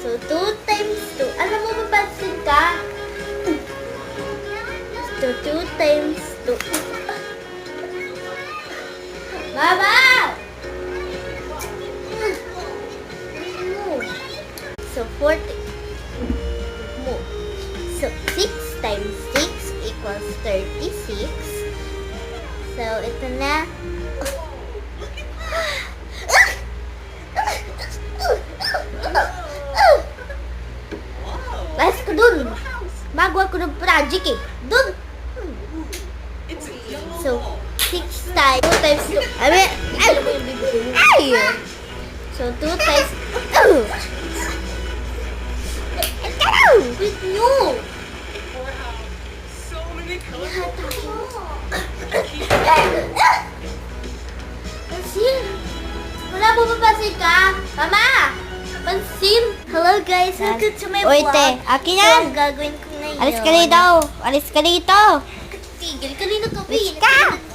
So, 2 times 2. Alam mo, mapansin ka? So, 2 times 2. Mama! So, 40. So, 6 times 6 equals 36. So, ito na. Guys, ko dun. Magawa ko ng project eh. Dun. So, 6 times 2 times 2. Ay! So, 2 times... Wait nyo! Pansin! Wala po mapansin ka? Mama! Pansin! Hello guys, welcome to my Uy, vlog. te, akin So, yan. ang gagawin ko ngayon. Alis ka dito! Alis ka dito! Tigil, kanina ka pa Alis ka!